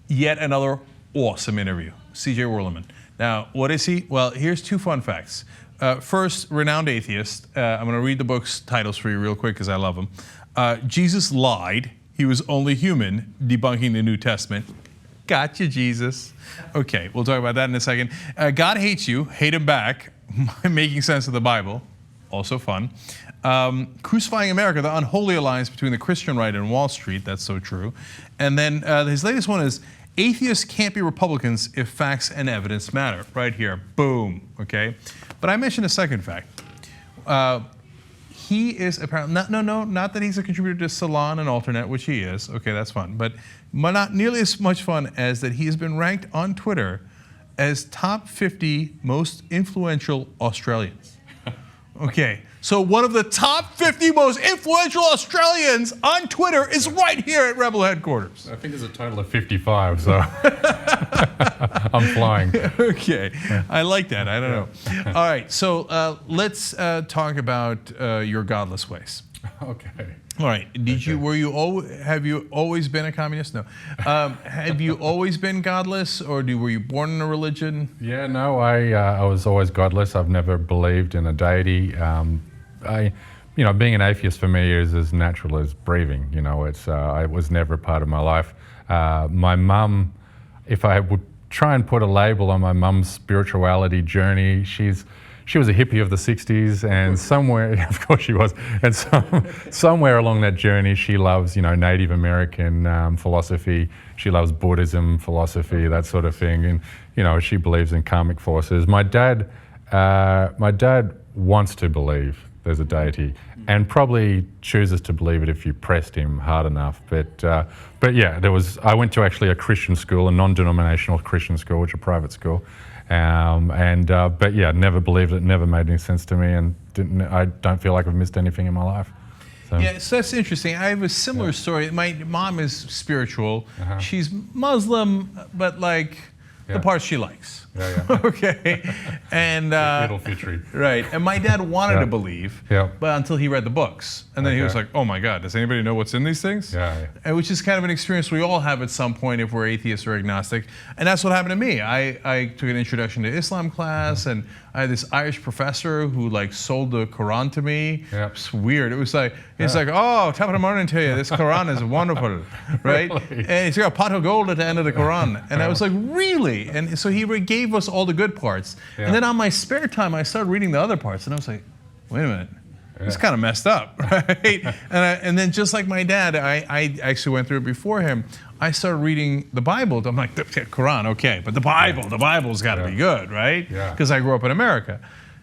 Yet another awesome interview. C.J. Werleman. Now, what is he? Well, here's two fun facts. First, renowned atheist. I'm going to read the book's titles for you real quick because I love them. Jesus lied. He was only human. Debunking the New Testament. Gotcha, Jesus. Okay, we'll talk about that in a second. God hates you. Hate him back. Making sense of the Bible. Also fun. Crucifying America, the unholy alliance between the Christian right and Wall Street. That's so true. And then his latest one is Atheists Can't Be Republicans if facts and evidence matter. Right here. Boom. Okay. But I mentioned a second fact. He is apparently, not that he's a contributor to Salon and Alternet, which he is. Okay, that's fun. But not nearly as much fun as that he has been ranked on Twitter as top 50 most influential Australians. Okay, so one of the top 50 most influential Australians on Twitter is right here at Rebel headquarters. I think there's a total of 55, so I'm flying. Okay, I like that. I don't know. All right, so let's talk about your godless ways. Okay. All right. Have you always been a communist? No. Have you always been godless, or were you born in a religion? Yeah, no, I was always godless. I've never believed in a deity. Being an atheist for me is as natural as breathing. It was never part of my life. My mum, if I would try and put a label on my mum's spirituality journey, she was a hippie of the 60s, and somewhere, of course she was, and somewhere along that journey she loves, Native American philosophy. She loves Buddhism philosophy, that sort of thing, and she believes in karmic forces. My dad wants to believe there's a deity, and probably chooses to believe it if you pressed him hard enough. But yeah, I went to actually a Christian school, a non-denominational Christian school, which is a private school. But yeah, never believed it, never made any sense to me, and I don't feel like I've missed anything in my life. So. Yeah, so that's interesting. I have a similar story. My mom is spiritual. She's Muslim, but the parts she likes. Yeah. Okay. And little fitry. Right. And my dad wanted to believe, but until he read the books. And then he was like, oh my God, does anybody know what's in these things? Yeah. And which is kind of an experience we all have at some point if we're atheist or agnostic. And that's what happened to me. I took an introduction to Islam class, and I had this Irish professor who sold the Quran to me. Yep. It's weird. It was he's like, oh, top of the morning to you, this Quran is wonderful, right? Really? And it's got a pot of gold at the end of the Quran. And I was like, really? And so he gave us all the good parts. Yeah. And then on my spare time, I started reading the other parts. And I was like, wait a minute. It's kind of messed up, right? And then just like my dad, I actually went through it before him. I started reading the Bible. I'm like, the Quran, okay, but the Bible's got to be good, right? Yeah. Because I grew up in America.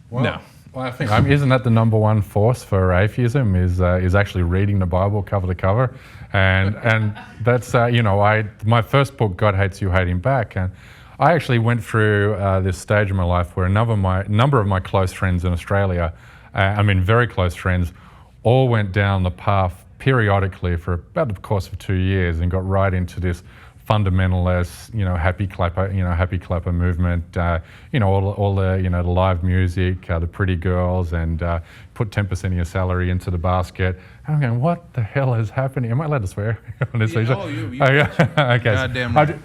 Well, no. Well, I think isn't that the number one force for atheism? Is actually reading the Bible cover to cover, and that's my first book, God Hates You, Hate Him Back, and I actually went through this stage of my life where a number of my close friends in Australia, very close friends, all went down the path periodically for about the course of 2 years and got right into this fundamentalist, happy clapper movement, all the, the live music, the pretty girls, and put 10% of your salary into the basket. And I'm going, what the hell is happening? Am I allowed to swear on this? Yeah, okay. Goddamn right.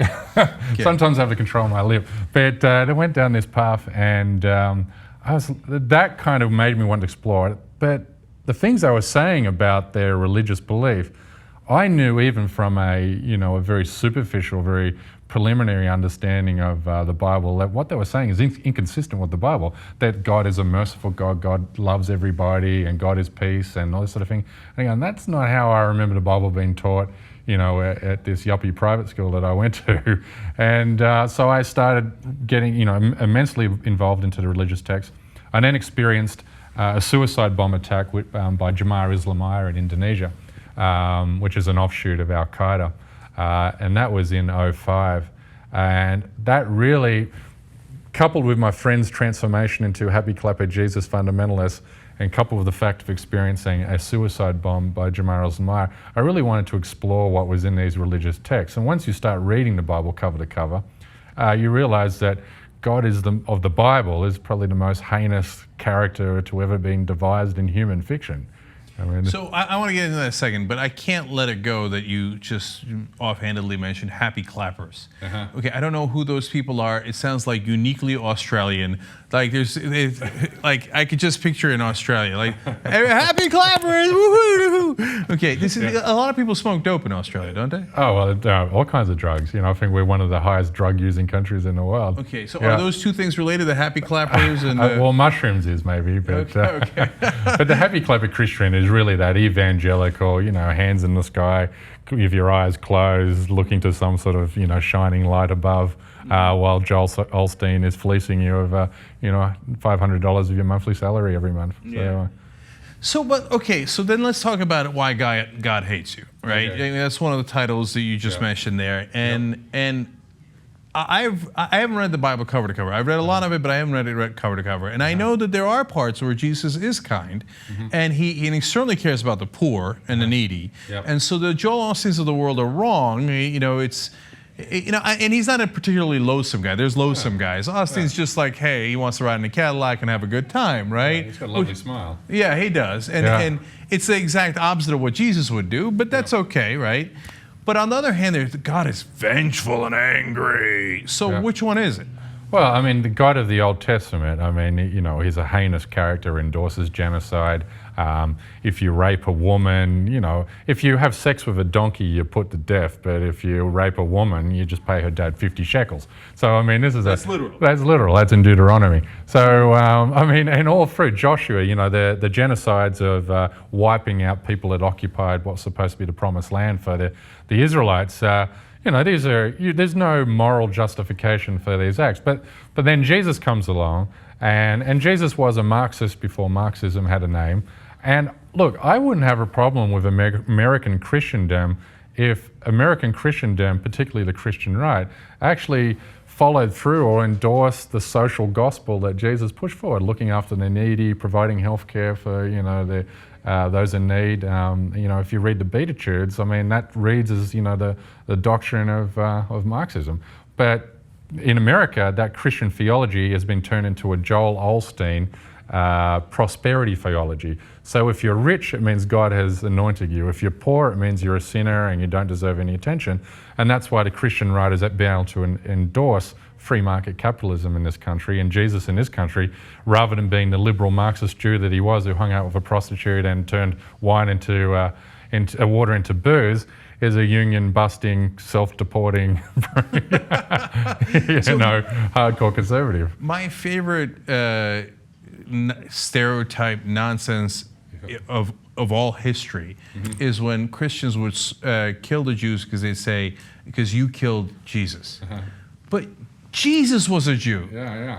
Sometimes I have to control my lip. But they went down this path, and that kind of made me want to explore it. But the things I was saying about their religious belief, I knew even from a very superficial, very preliminary understanding of the Bible, that what they were saying is inconsistent with the Bible, that God is a merciful God, God loves everybody, and God is peace, and all this sort of thing. And again, that's not how I remember the Bible being taught, at this yuppie private school that I went to. And so I started getting, immensely involved into the religious text. I then experienced a suicide bomb attack by Jemaah Islamiyah in Indonesia. Which is an offshoot of Al-Qaeda, and that was in 2005. And that really, coupled with my friend's transformation into happy clapper Jesus fundamentalists, and coupled with the fact of experiencing a suicide bomb by Jemaah Islamiyah, I really wanted to explore what was in these religious texts. And once you start reading the Bible cover to cover, you realize that God of the Bible is probably the most heinous character to ever been devised in human fiction. I mean, So I want to get into that in a second, but I can't let it go that you just offhandedly mentioned happy clappers. Okay, I don't know who those people are. It sounds like uniquely Australian. Like like I could just picture in Australia, like happy clappers, woohoo! Okay, this is a lot of people smoke dope in Australia, don't they? oh, well, all kinds of drugs. I think we're one of the highest drug-using countries in the world. Okay, so are those two things related, the happy clappers and well, mushrooms is maybe, but okay. but the happy clapper Christian is really that evangelical, hands in the sky, with your eyes closed, looking to some sort of shining light above, while Joel Osteen is fleecing you of $500 of your monthly salary every month. Yeah. So, so then let's talk about why God hates you, right? Okay. I mean, that's one of the titles that you just mentioned there, and I haven't read the Bible cover to cover. I've read a lot of it, but I haven't read it cover to cover. And I know that there are parts where Jesus is kind, and he certainly cares about the poor and the needy. And so the Joel Osteens of the world are wrong. And he's not a particularly loathsome guy. There's loathsome guys. Osteen's just like, hey, he wants to ride in a Cadillac and have a good time, right? He's got a lovely smile. Yeah, he does. And it's the exact opposite of what Jesus would do, but that's okay, right? But on the other hand, God is vengeful and angry. So which one is it? Well, I mean, the God of the Old Testament, he's a heinous character, endorses genocide. If you rape a woman, if you have sex with a donkey, you're put to death. But if you rape a woman, you just pay her dad 50 shekels. So, that's literal. That's literal. That's in Deuteronomy. So, and all through Joshua, the genocides of wiping out people that occupied what's supposed to be the promised land for the Israelites, there's no moral justification for these acts. But then Jesus comes along, and Jesus was a Marxist before Marxism had a name. And look, I wouldn't have a problem with American Christendom if American Christendom, particularly the Christian right, actually followed through or endorsed the social gospel that Jesus pushed forward, looking after the needy, providing health care for those in need. If you read the Beatitudes, that reads as the doctrine of Marxism. But in America, that Christian theology has been turned into a Joel Osteen prosperity theology. So if you're rich, it means God has anointed you. If you're poor, it means you're a sinner and you don't deserve any attention. And that's why the Christian right has been able to endorse free market capitalism in this country, and Jesus in this country, rather than being the liberal Marxist Jew that he was, who hung out with a prostitute and turned wine into water into booze, is a union-busting, self-deporting, hardcore conservative. My favorite stereotype nonsense of all history is when Christians would kill the Jews because they say, because you killed Jesus. But Jesus was a Jew.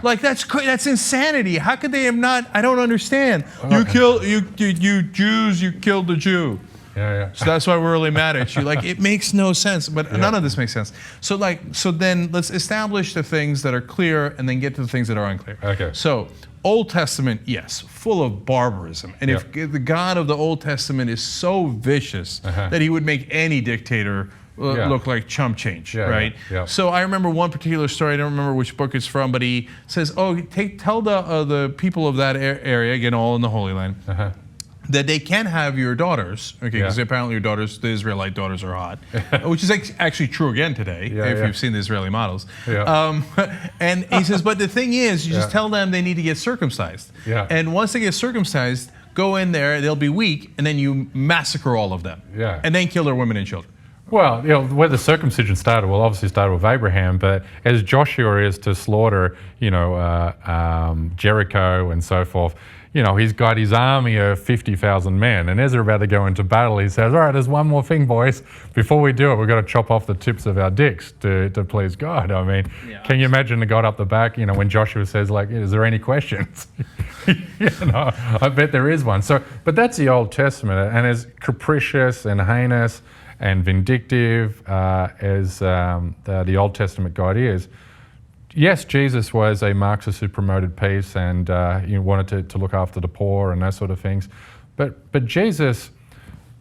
Like that's insanity. How could they have not? I don't understand. You Jews, you killed the Jew. So that's why we're really mad at you. Like, it makes no sense, but none of this makes sense. So then let's establish the things that are clear and then get to the things that are unclear. Okay. So Old Testament, yes, full of barbarism. And if the God of the Old Testament is so vicious that he would make any dictator look like chump change, right? So I remember one particular story, I don't remember which book it's from, but he says, tell the people of that area, again, all in the Holy Land, that they can have your daughters, because apparently your daughters, the Israelite daughters, are hot, which is actually true again today, if you've seen the Israeli models. And he says, but the thing is, you just tell them they need to get circumcised. And once they get circumcised, go in there, they'll be weak, and then you massacre all of them. And then kill their women and children. Well, where the circumcision started, obviously started with Abraham, but as Joshua is to slaughter, Jericho and so forth, he's got his army of 50,000 men, and as they're about to go into battle, he says, all right, there's one more thing, boys. Before we do it, we've got to chop off the tips of our dicks to please God. Can you imagine the God up the back, when Joshua says, is there any questions? I bet there is one. So, but that's the Old Testament, and as capricious and heinous and vindictive as the Old Testament God is, yes, Jesus was a Marxist who promoted peace and wanted to look after the poor and those sort of things. But Jesus,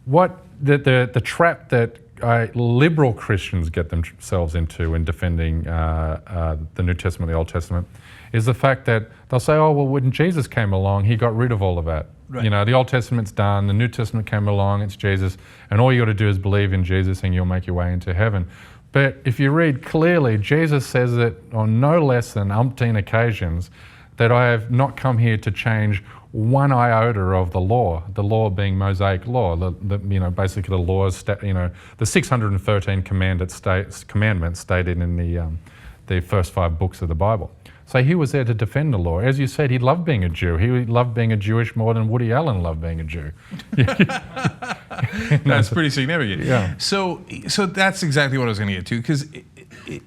the trap that liberal Christians get themselves into in defending the New Testament, the Old Testament, is the fact that they'll say, oh, well, when Jesus came along, he got rid of all of that. Right. You know, the Old Testament's done, the New Testament came along, it's Jesus, and all you got to do is believe in Jesus and you'll make your way into heaven. But if you read clearly, Jesus says it on no less than umpteen occasions that I have not come here to change one iota of the law being Mosaic law, basically the laws, the 613 commandments stated in the first 5 books of the Bible. So he was there to defend the law. As you said, he loved being a Jew. He loved being a Jewish more than Woody Allen loved being a Jew. That's pretty significant. Yeah. So that's exactly what I was going to get to, because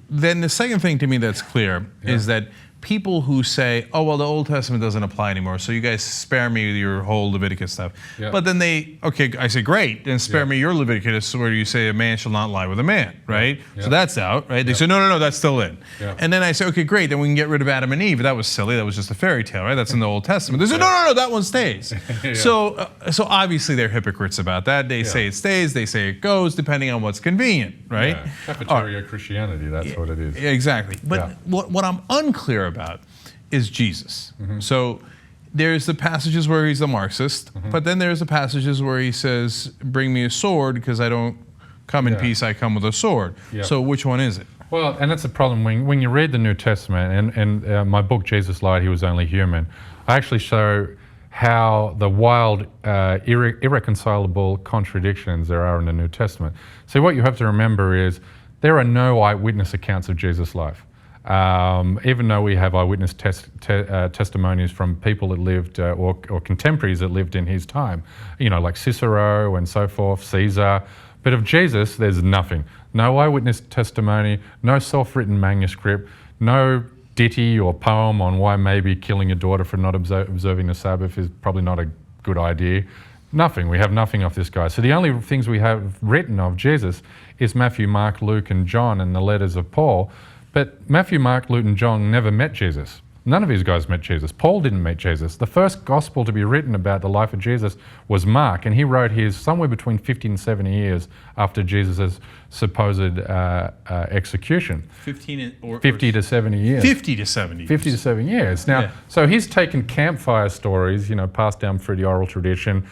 then the second thing to me that's clear is that people who say, oh, well, the Old Testament doesn't apply anymore, so you guys spare me your whole Leviticus stuff. Yeah. But then I say, great, then spare me your Leviticus where you say a man shall not lie with a man, right? Yeah. So that's out, right? They say, no, that's still in. Yeah. And then I say, okay, great, then we can get rid of Adam and Eve. That was silly, that was just a fairy tale, right? That's in the Old Testament. They say, no, that one stays. So obviously they're hypocrites about that. They say it stays, they say it goes, depending on what's convenient, right? Yeah. Cafeteria Christianity, that's what it is. Exactly. But what I'm unclear about is Jesus. Mm-hmm. So there's the passages where he's the Marxist, but then there's the passages where he says, bring me a sword because I don't come in peace, I come with a sword. Yeah. So which one is it? Well, and that's the problem. When you read the New Testament, and my book, Jesus Lied, He Was Only Human, I actually show how the wild, irreconcilable contradictions there are in the New Testament. So what you have to remember is there are no eyewitness accounts of Jesus' life. Even though we have eyewitness testimonies from people that lived, or contemporaries that lived in his time, like Cicero and so forth, Caesar. But of Jesus, there's nothing. No eyewitness testimony, no self-written manuscript, no ditty or poem on why maybe killing your daughter for not observing the Sabbath is probably not a good idea. Nothing. We have nothing of this guy. So the only things we have written of Jesus is Matthew, Mark, Luke, and John, and the letters of Paul. But Matthew, Mark, Luke, and John never met Jesus. None of these guys met Jesus. Paul didn't meet Jesus. The first gospel to be written about the life of Jesus was Mark, and he wrote his somewhere between 50 and 70 years after Jesus' supposed execution. 50 to 70 years. 50 to 70 years. 50 to 70 years. Now, so he's taken campfire stories, passed down through the oral tradition,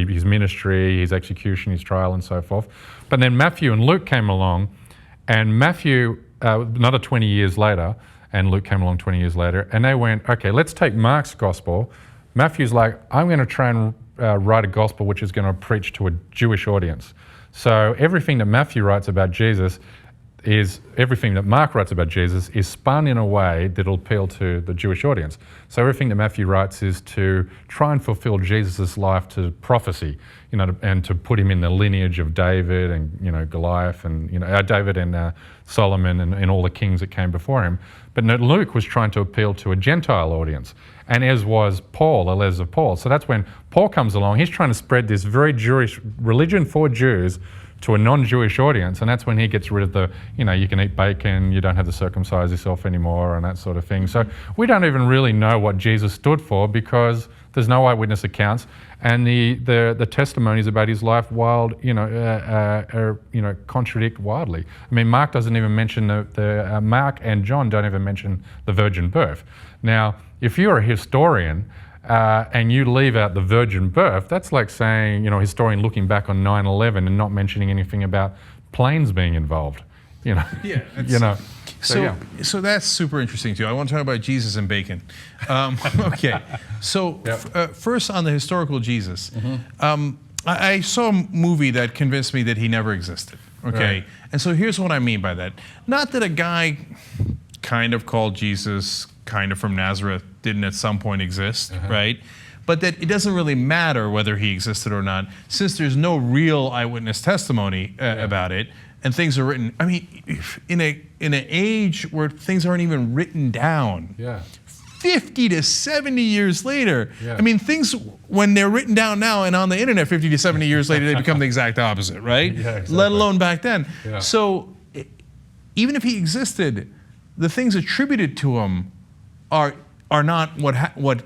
his ministry, his execution, his trial, and so forth. But then Matthew and Luke came along, and Matthew, another 20 years later, and Luke came along 20 years later, and they went, okay, let's take Mark's gospel. Matthew's like, I'm going to try and write a gospel which is going to preach to a Jewish audience. So everything that Matthew writes about Jesus everything that Mark writes about Jesus is spun in a way that'll appeal to the Jewish audience. So everything that Matthew writes is to try and fulfill Jesus' life to prophecy, and to put him in the lineage of David and, Goliath and, David and Solomon and all the kings that came before him. But Luke was trying to appeal to a Gentile audience, and as was Paul, the letters of Paul. So that's when Paul comes along. He's trying to spread this very Jewish religion for Jews to a non-Jewish audience, and that's when he gets rid of the, you can eat bacon, you don't have to circumcise yourself anymore, and that sort of thing. So we don't even really know what Jesus stood for because there's no eyewitness accounts, and the testimonies about his life contradict wildly. I mean, Mark doesn't even mention Mark and John don't even mention the virgin birth. Now, if you're a historian, and you leave out the virgin birth, that's like saying, a historian looking back on 9/11 and not mentioning anything about planes being involved. So that's super interesting too. I want to talk about Jesus and bacon. Okay, so first on the historical Jesus, I saw a movie that convinced me that he never existed. Okay, right. And so here's what I mean by that. Not that a guy kind of called Jesus, kind of from Nazareth, didn't at some point exist, right? But that it doesn't really matter whether he existed or not, since there's no real eyewitness testimony about it, and things are written. I mean, in an age where things aren't even written down, 50 to 70 years later, I mean, things when they're written down now and on the internet 50 to 70 years later, they become the exact opposite, right? Yeah, exactly. Let alone back then. Yeah. So even if he existed, the things attributed to him are not what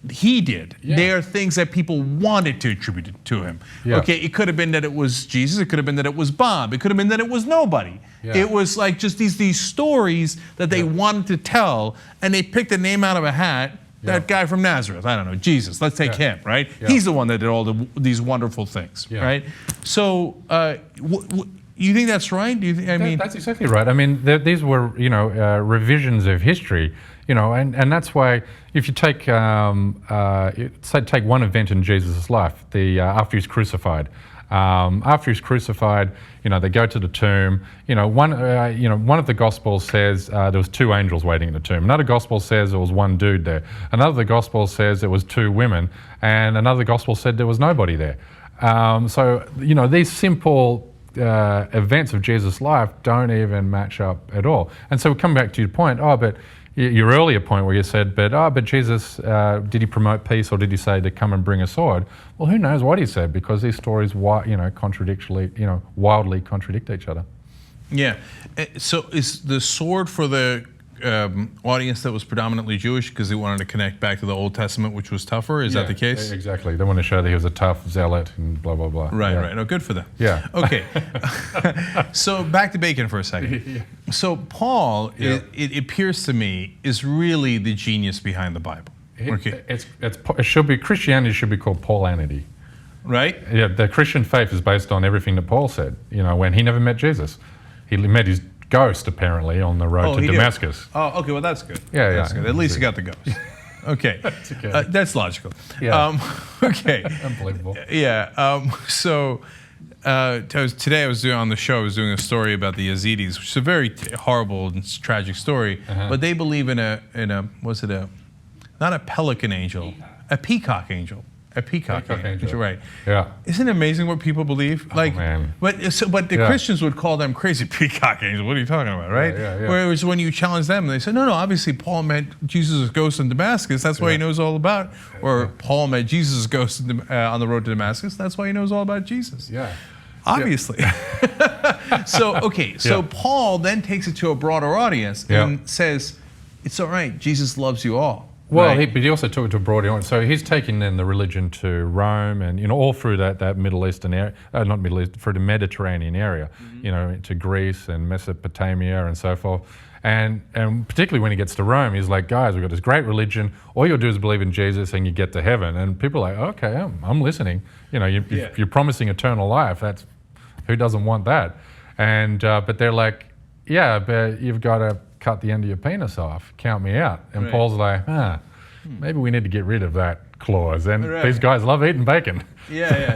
he did. Yeah. They are things that people wanted to attribute it to him. Yeah. Okay, it could have been that it was Jesus. It could have been that it was Bob. It could have been that it was nobody. Yeah. It was like just these stories that they wanted to tell, and they picked a name out of a hat. That guy from Nazareth, I don't know, Jesus. Let's take him, right? Yeah. He's the one that did all these wonderful things, right? So, you think that's right? Do you think? I mean, that's exactly right. I mean, these were revisions of history, and that's why if you take say take one event in Jesus' life, after he's crucified. After he's crucified, they go to the tomb. One of the Gospels says there was 2 angels waiting in the tomb. Another Gospel says there was 1 dude there. Another Gospel says there was 2 women, and another Gospel said there was nobody there. So these simple events of Jesus' life don't even match up at all. And so we come back to your point. But your earlier point where you said, but Jesus, did he promote peace or did he say to come and bring a sword? Well, who knows what he said, because these stories, wildly contradict each other. Yeah. So is the sword for the audience that was predominantly Jewish because they wanted to connect back to the Old Testament, which was tougher? Is that the case? Exactly. They want to show that he was a tough zealot and blah, blah, blah. Right, right. No, good for them. Yeah. Okay. So back to bacon for a second. Yeah. So Paul, it appears to me, is really the genius behind the Bible. Okay. It should be, Christianity should be called Paulanity. Right? Yeah, the Christian faith is based on everything that Paul said, when he never met Jesus. He met his ghost, apparently, on the road to Damascus. Did. Oh, okay, well, that's good. Yeah, that's good. At least he got the ghost. Okay. That's okay. That's logical. Yeah. Okay. Unbelievable. Yeah. Today I was doing on the show, I was doing a story about the Yazidis, which is a very horrible and tragic story, but they believe in not a pelican angel, a peacock angel. A peacock angel, right? Yeah. Isn't it amazing what people believe? Man. But the Christians would call them crazy peacock angels. What are you talking about, right? Yeah. Whereas when you challenge them, they say, no, obviously Paul met Jesus' ghost in Damascus. That's why he knows all about. Or Paul met Jesus' ghost on the road to Damascus. That's why he knows all about Jesus. Yeah. Obviously. So Paul then takes it to a broader audience and says, it's all right, Jesus loves you all. Well, right? but he also took it to a broader audience. So he's taking then the religion to Rome and all through that Middle Eastern area, not Middle East, through the Mediterranean area, to Greece and Mesopotamia and so forth. And particularly when he gets to Rome, he's like, guys, we've got this great religion. All you'll do is believe in Jesus and you get to heaven. And people are like, okay, I'm listening. You're promising eternal life. Who doesn't want that? And but they're like, yeah, but you've got to cut the end of your penis off. Count me out. And Paul's like, maybe we need to get rid of that clause. And these guys love eating bacon.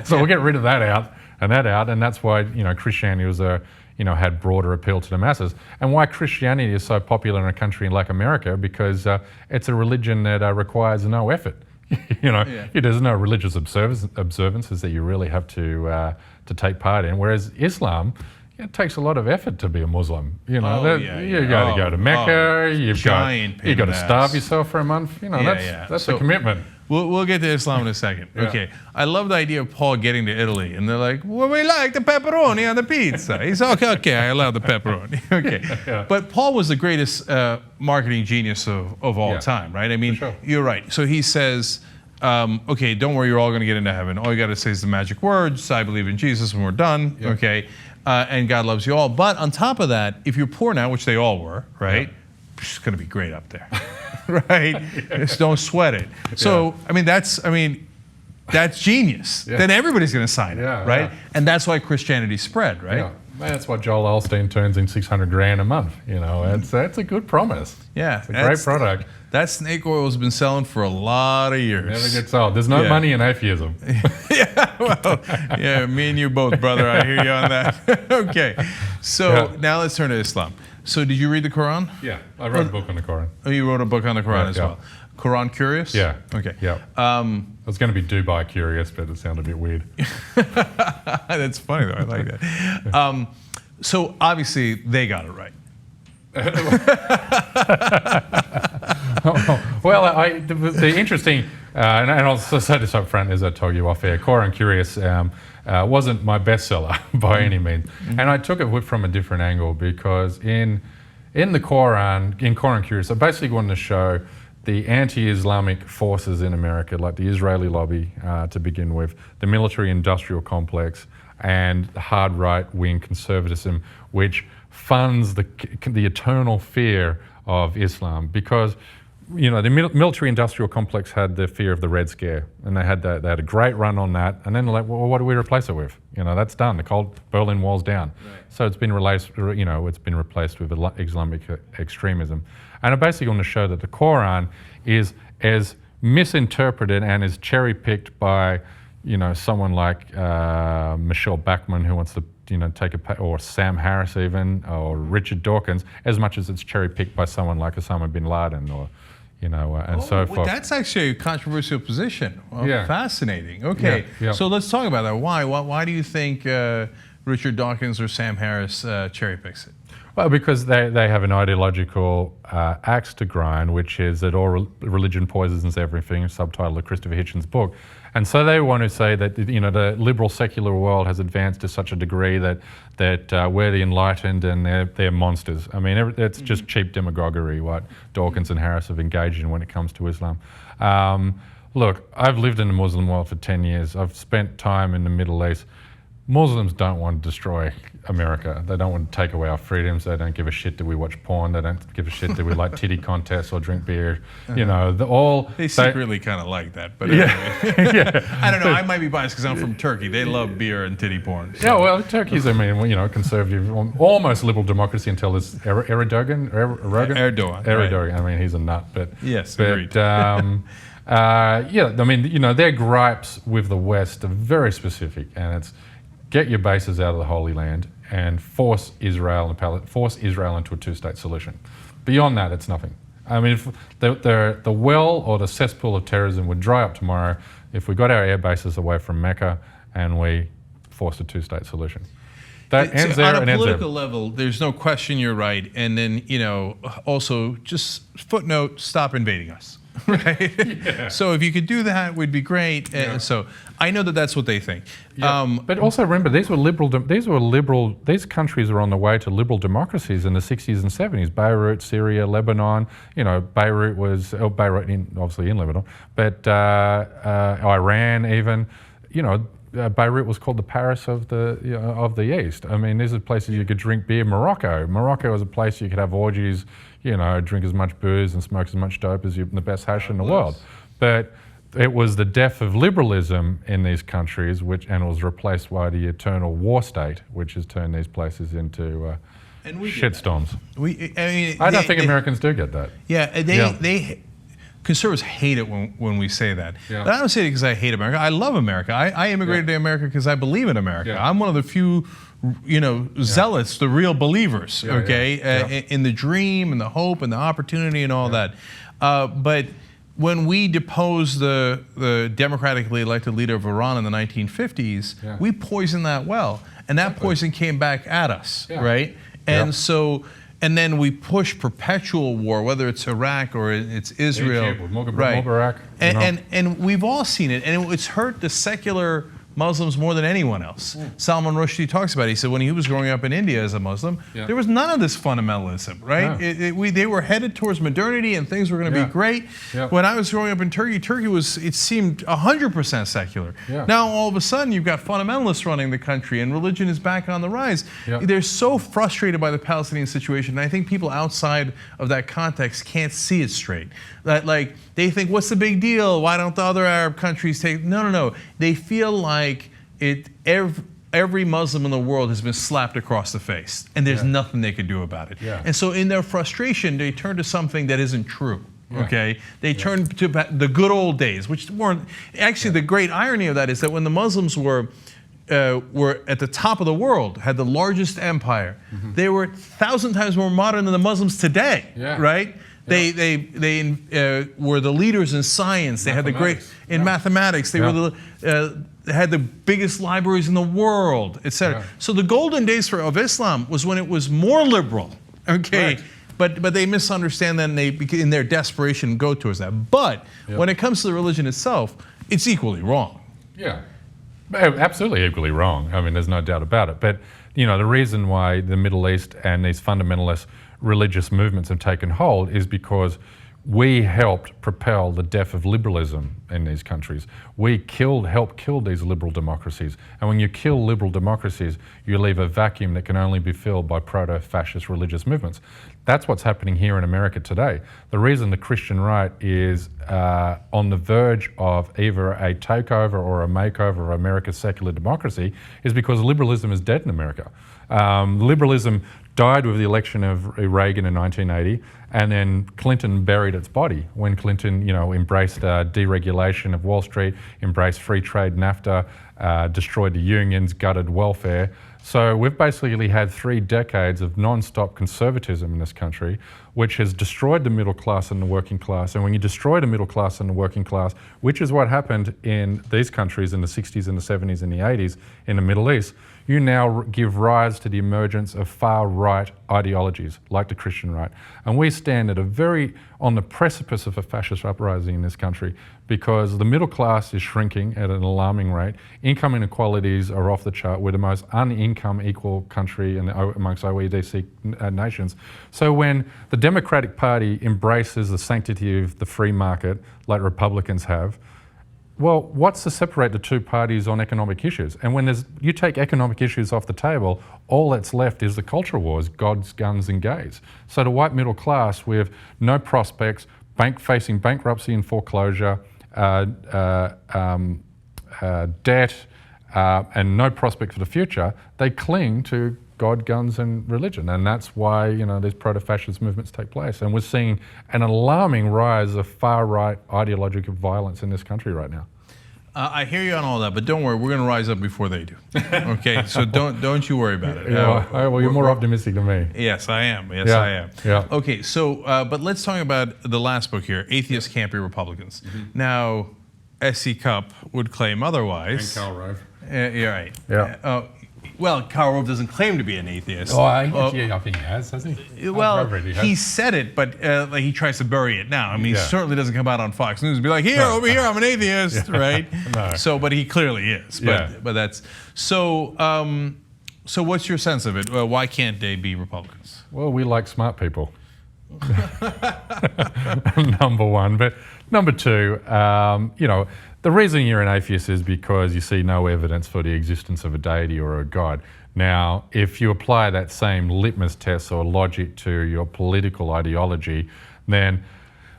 So we'll get rid of that out. And that's why Christianity was had broader appeal to the masses, and why Christianity is so popular in a country like America, because it's a religion that requires no effort. There's no religious observances that you really have to take part in. Whereas Islam, it takes a lot of effort to be a Muslim. You got to go to Mecca. You've got to starve yourself for a month. That's a commitment. We'll get to Islam in a second. Yeah. Okay. I love the idea of Paul getting to Italy, and they're like, well, we like the pepperoni on the pizza. He's okay, I allow the pepperoni. Okay. But Paul was the greatest marketing genius of all time, right? I mean, you're right. So he says, okay, don't worry, you're all going to get into heaven. All you got to say is the magic words, I believe in Jesus, and we're done. Yep. Okay. And God loves you all. But on top of that, if you're poor now, which they all were, right? Yep. It's going to be great up there. Right? Just don't sweat it. So, that's genius. Then everybody's going to sign it, right? And that's why Christianity spread, right? Yeah. That's why Joel Osteen turns in $600,000 a month. It's a good promise. Yeah. It's a great product. That snake oil has been selling for a lot of years. Never gets old. There's no money in atheism. Me and you both, brother. I hear you on that. Okay. So now let's turn to Islam. So did you read the Quran? Yeah, I wrote a book on the Quran. Oh, you wrote a book on the Quran as well. Quran Curious? Yeah. Okay. Yeah. I was going to be Dubai Curious, but it sounded a bit weird. That's funny though. I like that. So obviously they got it right. Well, the interesting, and I'll say this up front as I told you off air, Quran Curious wasn't my bestseller by any means. And I took it from a different angle, because in the Quran, in Quran Curious, I basically wanted to show the anti-Islamic forces in America, like the Israeli lobby to begin with, the military-industrial complex, and the hard right-wing conservatism, which funds the eternal fear of Islam. Because, you know, the military-industrial complex had the fear of the Red Scare, and they had a great run on that, and then they're like, well, what do we replace it with? You know, that's done. The cold Berlin Wall's down. Right. So it's been replaced, you know, it's been replaced with Islamic extremism. And I basically want to show that the Quran is as misinterpreted and is cherry-picked by, you know, someone like Michelle Bachmann, who wants to, you know, or Sam Harris even, or Richard Dawkins, as much as it's cherry-picked by someone like Osama bin Laden, or, you know, and so forth. That's actually a controversial position. Well, yeah. Fascinating. Okay, yeah. So let's talk about that. Why do you think Richard Dawkins or Sam Harris cherry-picks it? Well, because they have an ideological axe to grind, which is that all religion poisons everything, subtitle of Christopher Hitchens' book. And so they want to say that, you know, the liberal secular world has advanced to such a degree that we're the enlightened and they're monsters. I mean, it's just cheap demagoguery what Dawkins and Harris have engaged in when it comes to Islam. Look, I've lived in the Muslim world for 10 years. I've spent time in the Middle East. Muslims don't want to destroy America. They don't want to take away our freedoms. They don't give a shit that we watch porn. They don't give a shit that we like titty contests or drink beer. You know, they secretly kind of like that, but anyway. Yeah. I don't know. I might be biased because I'm from Turkey. They love beer and titty porn. So. Yeah, well, Turkey's, I mean, you know, conservative, almost liberal democracy until this Erdogan. Right. I mean, he's a nut, but yes, agreed. Yeah, I mean, you know, their gripes with the West are very specific, and it's get your bases out of the Holy Land and force Israel into a two-state solution. Beyond that, it's nothing. I mean, if the well or the cesspool of terrorism would dry up tomorrow if we got our air bases away from Mecca and we forced a two-state solution. That ends there and ends there. On a political level, there's no question you're right. And then, you know, also just footnote, stop invading us. Right? Yeah. So if you could do that, would be great. Yeah. So I know that that's what they think. Yeah. But also remember, these countries are on the way to liberal democracies in the 60s and 70s. Beirut, Syria, Lebanon. You know, Beirut was obviously in Lebanon, but Iran even. You know. Beirut was called the Paris of the East. I mean, these are places you could drink beer. Morocco was a place you could have orgies, you know, drink as much booze and smoke as much dope as the best hash in the world. But it was the death of liberalism in these countries, and it was replaced by the eternal war state, which has turned these places into shitstorms. I don't think Americans do get that. Yeah, conservatives hate it when we say that. Yeah. But I don't say it because I hate America. I love America. I immigrated to America because I believe in America. Yeah. I'm one of the few, you know, zealots, the real believers, in the dream and the hope and the opportunity and all that. But when we deposed the democratically elected leader of Iran in the 1950s, we poisoned that well. And that poison came back at us, right? And so... And then we push perpetual war, whether it's Iraq or it's Israel. Right. And we've all seen it. And it's hurt the secular Muslims more than anyone else. Salman Rushdie talks about it. He said when he was growing up in India as a Muslim, there was none of this fundamentalism, right? They were headed towards modernity and things were going to be great. When I was growing up in Turkey, it seemed 100% secular. Now all of a sudden you've got fundamentalists running the country and religion is back on the rise. They're so frustrated by the Palestinian situation, and I think people outside of that context can't see it straight. That, like, they think, what's the big deal? Why don't the other Arab countries take... No. They feel like every Muslim in the world has been slapped across the face, and there's nothing they could do about it. And so in their frustration, they turn to something that isn't true. Okay, they turn to the good old days, which weren't... Actually, the great irony of that is that when the Muslims were at the top of the world, had the largest empire, they were 1,000 times more modern than the Muslims today, right? They were the leaders in science. They had the great in mathematics. They were they had the biggest libraries in the world, etc. So the golden days of Islam was when it was more liberal. Okay, but they misunderstand that, and they, in their desperation, go towards that. But when it comes to the religion itself, it's equally wrong. Yeah, absolutely equally wrong. I mean, there's no doubt about it. But you know, the reason why the Middle East and these fundamentalist religious movements have taken hold is because we helped propel the death of liberalism in these countries. We helped kill these liberal democracies. And when you kill liberal democracies, you leave a vacuum that can only be filled by proto-fascist religious movements. That's what's happening here in America today. The reason the Christian right is on the verge of either a takeover or a makeover of America's secular democracy is because liberalism is dead in America. Liberalism died with the election of Reagan in 1980, and then Clinton buried its body when Clinton, embraced deregulation of Wall Street, embraced free trade, NAFTA, destroyed the unions, gutted welfare. So we've basically had 3 decades of non-stop conservatism in this country, which has destroyed the middle class and the working class. And when you destroy the middle class and the working class, which is what happened in these countries in the 60s and the 70s and the 80s in the Middle East, you now give rise to the emergence of far-right ideologies like the Christian right. And we stand on the precipice of a fascist uprising in this country because the middle class is shrinking at an alarming rate. Income inequalities are off the chart. We're the most unincome equal country amongst OECD nations. So when the Democratic Party embraces the sanctity of the free market, like Republicans have, well, what's to separate the two parties on economic issues? And when you take economic issues off the table, all that's left is the culture wars, gods, guns, and gays. So the white middle class with no prospects, facing bankruptcy and foreclosure, debt, and no prospect for the future, they cling to God, guns, and religion. And that's why, these proto-fascist movements take place. And we're seeing an alarming rise of far-right ideological violence in this country right now. I hear you on all that, but don't worry, we're going to rise up before they do. Okay, so don't you worry about it. Well, you're more optimistic than me. Yes, I am. Yes, I am. Yeah. Okay, so but let's talk about the last book here, Atheists Can't Be Republicans. Mm-hmm. Now, S.C. Cupp would claim otherwise. And Karl Rove. You're right. Yeah. Well, Karl Rove doesn't claim to be an atheist. I think he has, hasn't he? Well, he said it, but he tries to bury it now. I mean, he certainly doesn't come out on Fox News and be like, over here, I'm an atheist, right? No. So, but he clearly is. But that's so. So, what's your sense of it? Why can't they be Republicans? Well, we like smart people. Number one, but number two, the reason you're an atheist is because you see no evidence for the existence of a deity or a God. Now, if you apply that same litmus test or logic to your political ideology, then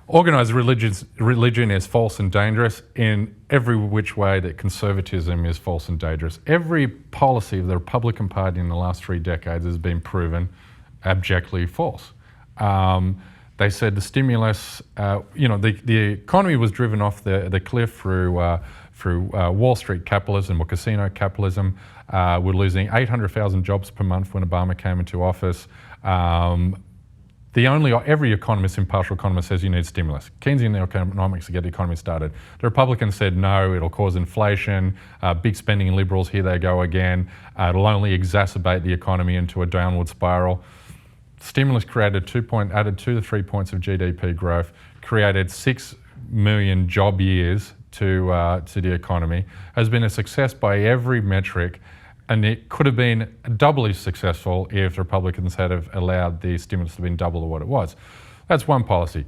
organised religion is false and dangerous in every which way that conservatism is false and dangerous. Every policy of the Republican Party in the last 3 decades has been proven abjectly false. They said the stimulus, the economy was driven off the cliff through Wall Street capitalism or casino capitalism. We're losing 800,000 jobs per month when Obama came into office. Every economist, impartial economist, says you need stimulus. Keynesian economics to get the economy started. The Republicans said no, it'll cause inflation, big spending liberals, here they go again. It'll only exacerbate the economy into a downward spiral. Stimulus added 2 to 3 points of GDP growth, created 6 million job years to the economy, has been a success by every metric, and it could have been doubly successful if the Republicans had have allowed the stimulus to have been double of what it was. That's one policy.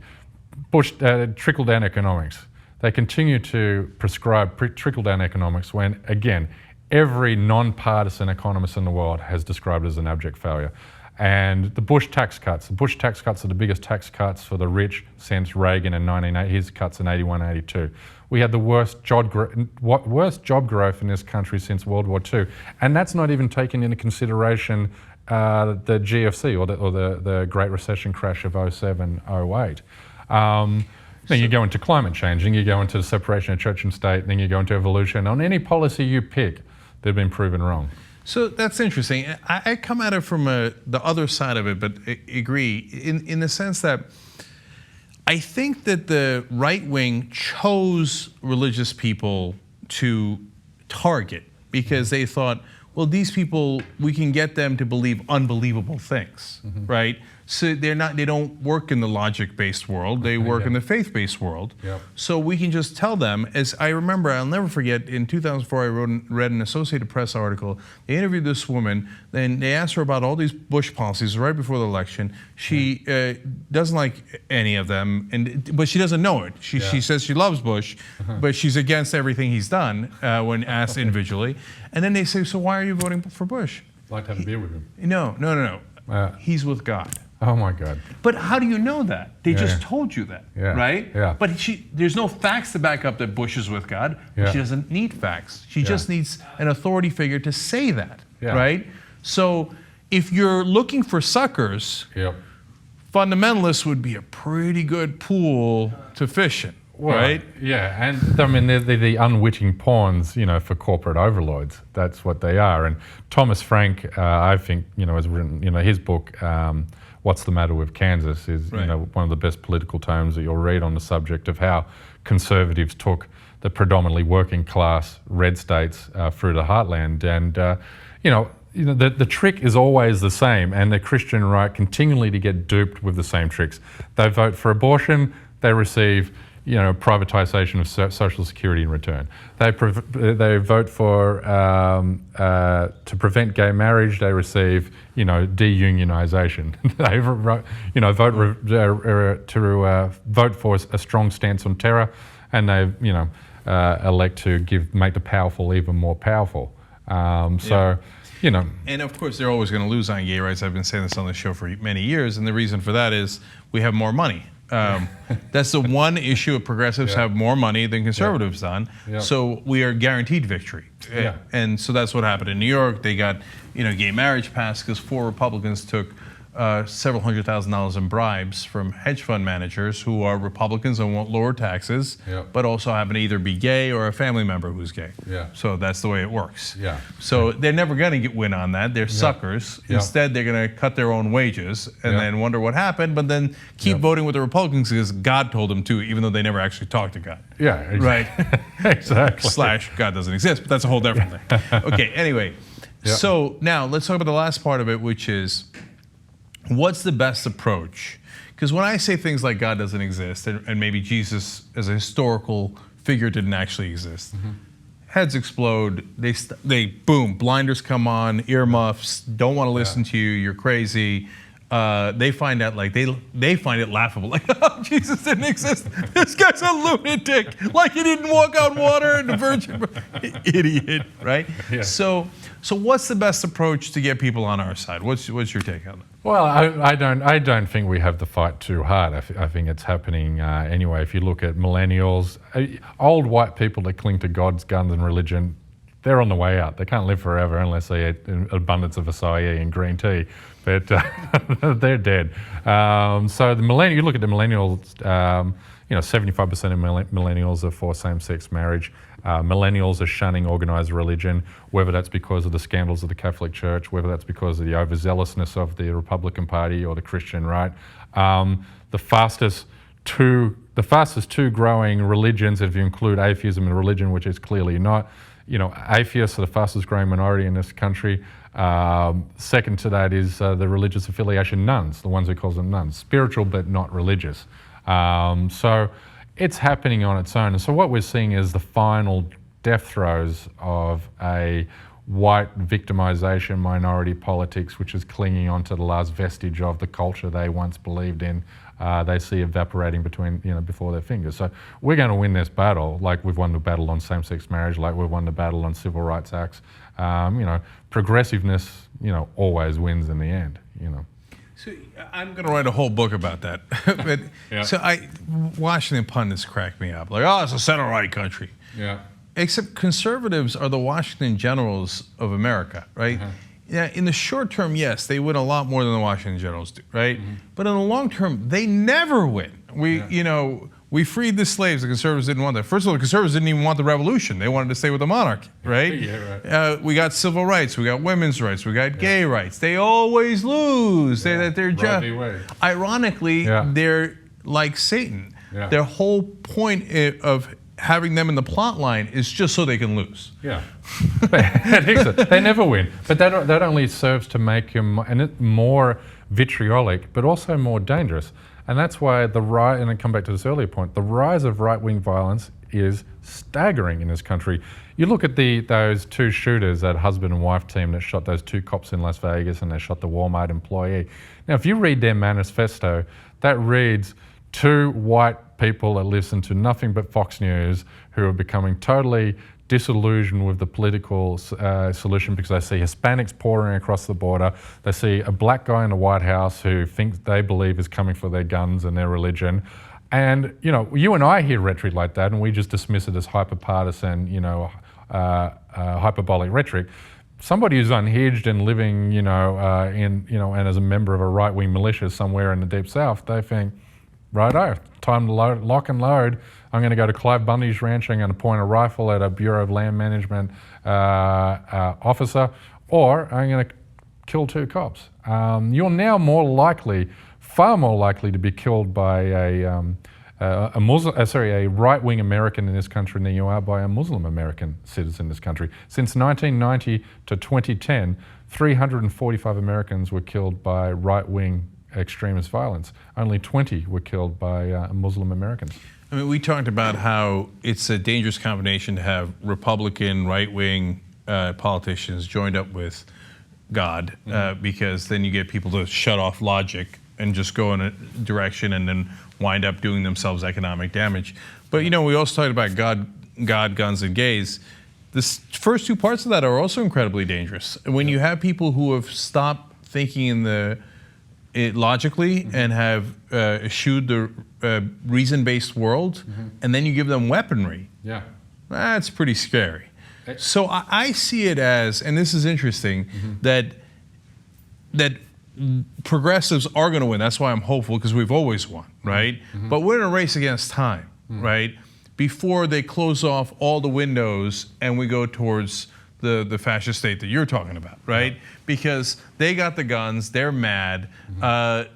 Bush trickle-down economics. They continue to prescribe trickle-down economics when, again, every non-partisan economist in the world has described it as an abject failure. And the Bush tax cuts. The Bush tax cuts are the biggest tax cuts for the rich since Reagan in 1980. His cuts in 81, 82. We had the worst job growth in this country since World War II. And that's not even taking into consideration the GFC or the Great Recession crash of 07, 08. Then you go into climate change, and you go into the separation of church and state, and then you go into evolution. On any policy you pick, they've been proven wrong. So that's interesting. I come at it from the other side of it, but agree in the sense that I think that the right wing chose religious people to target because they thought, well, these people, we can get them to believe unbelievable things, right? So they don't work in the logic-based world. They work in the faith-based world. Yep. So we can just tell them, as I remember, I'll never forget, in 2004, I read an Associated Press article. They interviewed this woman, and they asked her about all these Bush policies right before the election. She doesn't like any of them, but she doesn't know it. She says she loves Bush, but she's against everything he's done when asked individually. And then they say, so why are you voting for Bush? Like to have a beer with him. No. He's with God. Oh my God. But how do you know that? They just told you that, right? Yeah. But there's no facts to back up that Bush is with God. But she doesn't need facts. She just needs an authority figure to say that, right? So if you're looking for suckers, fundamentalists would be a pretty good pool to fish in, right? Yeah, and I mean, they're the unwitting pawns, for corporate overlords. That's what they are. And Thomas Frank, I think, has written, his book, What's the Matter with Kansas is, one of the best political tomes that you'll read on the subject of how conservatives took the predominantly working class red states through the heartland. And, the trick is always the same, and the Christian right continually to get duped with the same tricks. They vote for abortion, they receive privatization of Social Security in return. They vote for to prevent gay marriage. They receive deunionization. They vote for a strong stance on terror, and they elect to make the powerful even more powerful. And of course, they're always going to lose on gay rights. I've been saying this on the show for many years, and the reason for that is we have more money. That's the one issue of progressives have more money than conservatives done. So we are guaranteed victory. And so that's what happened in New York. They got gay marriage passed because 4 Republicans took several $100,000 in bribes from hedge fund managers who are Republicans and want lower taxes, but also happen to either be gay or a family member who's gay. So that's the way it works. So they're never going to win on that. They're suckers. Instead, they're going to cut their own wages and then wonder what happened, but then keep voting with the Republicans because God told them to, even though they never actually talked to God. Exactly. Right? Exactly. / God doesn't exist, but that's a whole different thing. Okay, anyway. So now let's talk about the last part of it, which is, what's the best approach? Because when I say things like God doesn't exist, and maybe Jesus as a historical figure didn't actually exist, heads explode, they boom, blinders come on, earmuffs, don't want to listen to you, you're crazy. They find out, they find it laughable. Like, oh, Jesus didn't exist. This guy's a lunatic. Like he didn't walk on water and the Virgin, idiot, right? So what's the best approach to get people on our side? What's your take on that? Well, I don't think we have the fight too hard. I think it's happening anyway. If you look at millennials, old white people that cling to gods, guns, and religion, they're on the way out. They can't live forever unless they eat an abundance of acai and green tea, but they're dead. So you look at the millennials. 75% of millennials are for same-sex marriage. Millennials are shunning organised religion, whether that's because of the scandals of the Catholic Church, whether that's because of the overzealousness of the Republican Party or the Christian right. The fastest two growing religions, if you include atheism and religion, which is clearly not, atheists are the fastest growing minority in this country. Second to that is the religious affiliation nuns, the ones who call them nuns, spiritual but not religious. So it's happening on its own. And so what we're seeing is the final death throes of a white victimization minority politics, which is clinging onto the last vestige of the culture they once believed in. They see evaporating before their fingers. So we're going to win this battle, like we've won the battle on same-sex marriage, like we've won the battle on civil rights acts. Progressiveness, always wins in the end. So I'm going to write a whole book about that. But, So Washington pundits crack me up. Like, oh, it's a center-right country. Except conservatives are the Washington Generals of America, right? Yeah, in the short term, yes, they win a lot more than the Washington Generals do, right? But in the long term, they never win. We freed the slaves. The conservatives didn't want that. First of all, the conservatives didn't even want the revolution. They wanted to stay with the monarchy, right? We got civil rights. We got women's rights. We got gay rights. They always lose. They're just, ironically, they're like Satan. Their whole point of having them in the plot line is just so they can lose. Yeah, they never win. But that only serves to make him more vitriolic, but also more dangerous. And that's why and I come back to this earlier point, the rise of right-wing violence is staggering in this country. You look at those two shooters, that husband and wife team that shot those two cops in Las Vegas, and they shot the Walmart employee. Now, if you read their manifesto, that reads two white people that listen to nothing but Fox News, who are becoming totally disillusioned with the political solution because they see Hispanics pouring across the border. They see a black guy in the White House who they believe is coming for their guns and their religion. And, you and I hear rhetoric like that and we just dismiss it as hyper-partisan, hyperbolic rhetoric. Somebody who's unhinged and living, and as a member of a right-wing militia somewhere in the deep south, they think, righto, time to lock and load. I'm going to go to Clive Bundy's ranch. I'm going to point a rifle at a Bureau of Land Management officer, or I'm going to kill two cops. You're now far more likely to be killed by a right-wing American in this country than you are by a Muslim American citizen in this country. Since 1990 to 2010, 345 Americans were killed by right-wing extremist violence. Only 20 were killed by Muslim Americans. I mean, we talked about how it's a dangerous combination to have Republican right-wing politicians joined up with God, because then you get people to shut off logic and just go in a direction and then wind up doing themselves economic damage. But we also talked about God, guns, and gays. The first two parts of that are also incredibly dangerous. And when you have people who have stopped thinking logically and have eschewed the reason-based world, and then you give them weaponry, that's pretty scary. So I see it as, and this is interesting, that progressives are going to win. That's why I'm hopeful, because we've always won, right? But we're in a race against time, right? Before they close off all the windows and we go towards the fascist state that you're talking about, right? Because they got the guns, they're mad,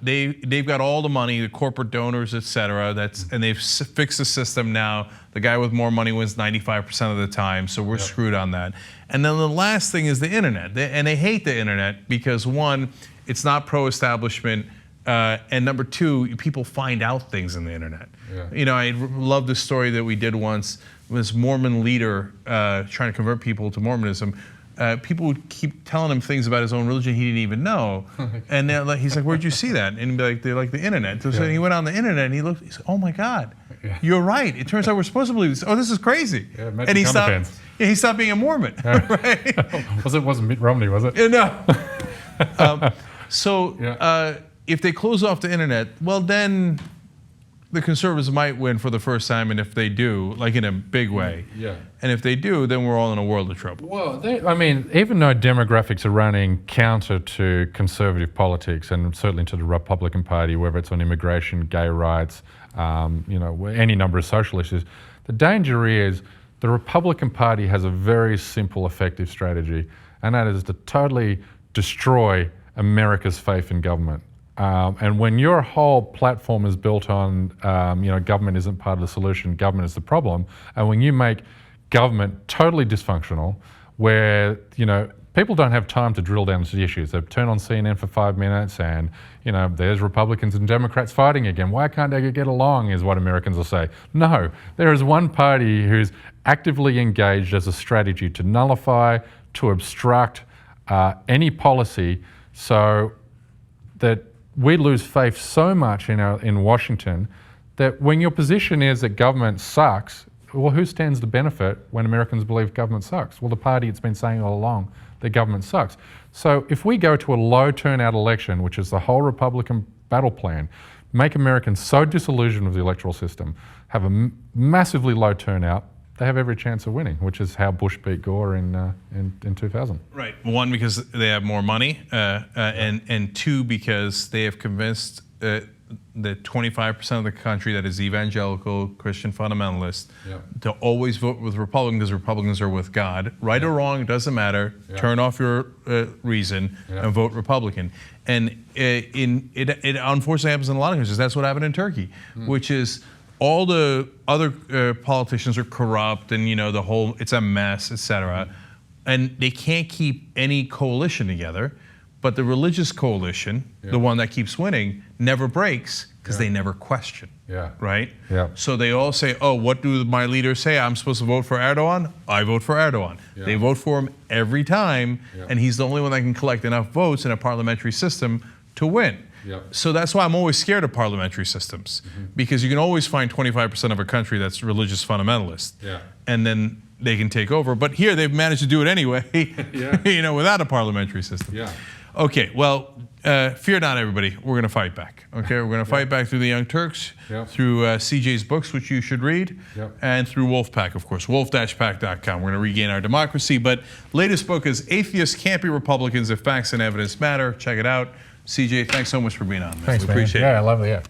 they've got all the money, the corporate donors, et cetera, and they've fixed the system now. The guy with more money wins 95% of the time, so we're screwed on that. And then the last thing is the internet, and they hate the internet because, one, it's not pro-establishment, and number two, people find out things in the internet. I love the story that we did once. This Mormon leader trying to convert people to Mormonism. People would keep telling him things about his own religion he didn't even know. And he's like, where'd you see that? And he'd be like, they're like the internet. So he went on the internet and he looked, he said, oh my God, you're right. It turns out we're supposed to believe this. Oh, this is crazy. And he stopped, he stopped being a Mormon, right? Wasn't Mitt Romney, was it? No. If they close off the internet, well then the conservatives might win for the first time, and if they do, like in a big way, and if they do, then we're all in a world of trouble. Well, even though demographics are running counter to conservative politics, and certainly to the Republican Party, whether it's on immigration, gay rights, any number of social issues, the danger is the Republican Party has a very simple, effective strategy, and that is to totally destroy America's faith in government. And when your whole platform is built on, government isn't part of the solution, government is the problem, and when you make government totally dysfunctional, where, people don't have time to drill down to the issues. They turn on CNN for 5 minutes and, there's Republicans and Democrats fighting again. Why can't they get along, is what Americans will say. No, there is one party who's actively engaged as a strategy to nullify, to obstruct any policy, so that we lose faith so much in Washington that when your position is that government sucks, well, who stands to benefit when Americans believe government sucks? Well, the party that's been saying all along that government sucks. So if we go to a low turnout election, which is the whole Republican battle plan, make Americans so disillusioned with the electoral system, have a massively low turnout, they have every chance of winning, which is how Bush beat Gore in 2000. Right. One, because they have more money, and two, because they have convinced the 25% of the country that is evangelical, Christian fundamentalist, to always vote with Republicans because Republicans are with God. Right or wrong, it doesn't matter. Turn off your reason and vote Republican. And it unfortunately happens in a lot of countries. That's what happened in Turkey, which is all the other politicians are corrupt, and the whole, it's a mess, etc. And they can't keep any coalition together. But the religious coalition, the one that keeps winning, never breaks because they never question. Right? So they all say, oh, what do my leaders say? I'm supposed to vote for Erdogan? I vote for Erdogan. They vote for him every time, and he's the only one that can collect enough votes in a parliamentary system to win. So that's why I'm always scared of parliamentary systems, because you can always find 25% of a country that's religious fundamentalist, and then they can take over. But here they've managed to do it anyway, without a parliamentary system. Okay, well, fear not, everybody. We're going to fight back. Okay, we're going to fight back through the Young Turks, through CJ's books, which you should read, and through Wolfpack, of course, wolf-pack.com. We're going to regain our democracy. But latest book is Atheists Can't Be Republicans If Facts and Evidence Matter. Check it out. CJ, thanks so much for being on. Thanks, we man. appreciate it. Yeah, lovely. Yeah.